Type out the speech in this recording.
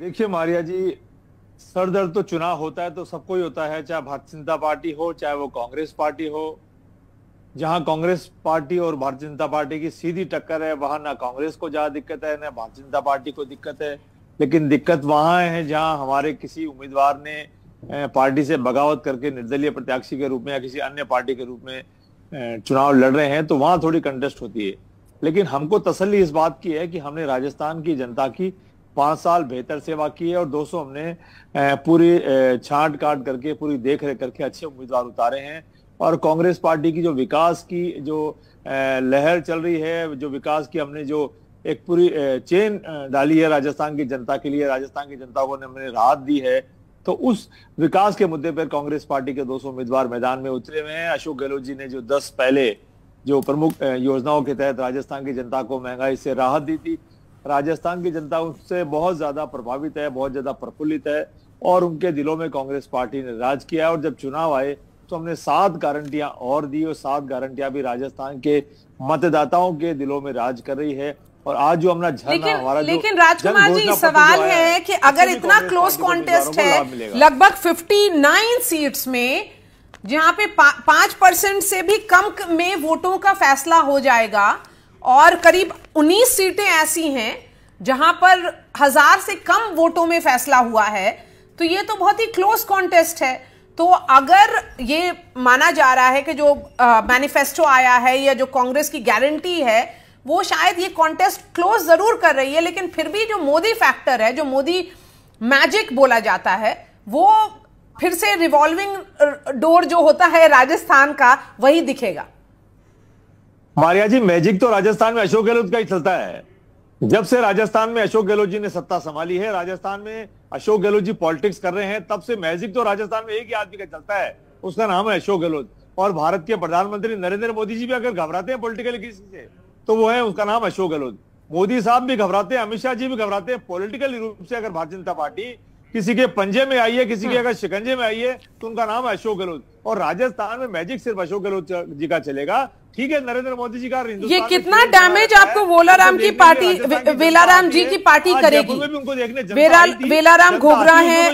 देखिए मारिया जी, सर दर्द तो चुनाव होता है तो सबको ही होता है, चाहे भारतीय जनता पार्टी हो चाहे वो कांग्रेस पार्टी हो। जहां कांग्रेस पार्टी और भारतीय जनता पार्टी की सीधी टक्कर है, वहां ना कांग्रेस को ज्यादा दिक्कत है ना भारतीय जनता पार्टी को दिक्कत है। लेकिन दिक्कत वहां है जहां हमारे किसी उम्मीदवार ने पार्टी से बगावत करके निर्दलीय प्रत्याशी के रूप में या किसी अन्य पार्टी के रूप में चुनाव लड़ रहे हैं, तो वहां थोड़ी कंटेस्ट होती है। लेकिन हमको तसल्ली इस बात की है कि हमने राजस्थान की जनता की 5 साल बेहतर सेवा की है और 200 हमने पूरी छांट काट करके पूरी देख रेख करके अच्छे उम्मीदवार उतारे हैं। और कांग्रेस पार्टी की जो विकास की जो लहर चल रही है, जो विकास की हमने जो एक पूरी चेन डाली है राजस्थान की जनता के लिए, राजस्थान की जनता को हमने राहत दी है, तो उस विकास के मुद्दे पर कांग्रेस पार्टी के 200 उम्मीदवार मैदान में उतरे हुए हैं। अशोक गहलोत जी ने जो 10 पहले जो प्रमुख योजनाओं के तहत राजस्थान की जनता को महंगाई से राहत दी थी, राजस्थान की जनता उससे बहुत ज्यादा प्रभावित है, बहुत ज्यादा प्रफुल्लित है और उनके दिलों में कांग्रेस पार्टी ने राज किया। और जब चुनाव आए तो हमने 7 गारंटियां और दी और 7 गारंटियां भी राजस्थान के मतदाताओं के दिलों में राज कर रही है। और आज जो हमारा झरना हमारा लेकिन राजकुमार जी, सवाल है कि अगर इतना क्लोज कॉन्टेस्ट है लगभग 59 सीट्स में, जहां पे 5% से भी कम में वोटों का फैसला हो जाएगा और करीब 19 सीटें ऐसी हैं जहां पर 1000 से कम वोटों में फैसला हुआ है, तो ये तो बहुत ही क्लोज कॉन्टेस्ट है। तो अगर ये माना जा रहा है कि जो मैनिफेस्टो आया है या जो कांग्रेस की गारंटी है वो शायद ये कॉन्टेस्ट क्लोज जरूर कर रही है, लेकिन फिर भी जो मोदी फैक्टर है, जो मोदी मैजिक बोला जाता है, वो फिर से रिवॉल्विंग डोर जो होता है राजस्थान का, वही दिखेगा। मारिया जी, मैजिक तो राजस्थान में अशोक गहलोत का ही चलता है। जब से राजस्थान में अशोक गहलोत जी ने सत्ता संभाली है, राजस्थान में अशोक गहलोत जी पॉलिटिक्स कर रहे हैं, तब से मैजिक तो राजस्थान में एक ही आदमी का चलता है, उसका नाम है अशोक गहलोत। और भारत के प्रधानमंत्री नरेंद्र मोदी जी भी अगर घबराते हैं पॉलिटिकली किसी से, तो वो है, उसका नाम अशोक गहलोत। मोदी साहब भी घबराते हैं, अमित शाह जी भी घबराते हैं पॉलिटिकल रूप से। अगर भारतीय जनता पार्टी किसी के पंजे में आई है, किसी के अगर शिकंजे में आई है, तो उनका नाम है अशोक गहलोत। और राजस्थान में मैजिक सिर्फ अशोक गहलोत जी का चलेगा। ठीक है, नरेंद्र मोदी जी का ये कितना डैमेज आपको वेलाराम की पार्टी, वेलाराम जी की पार्टी करेगी? उनको देखने वेलाराम घोगरा है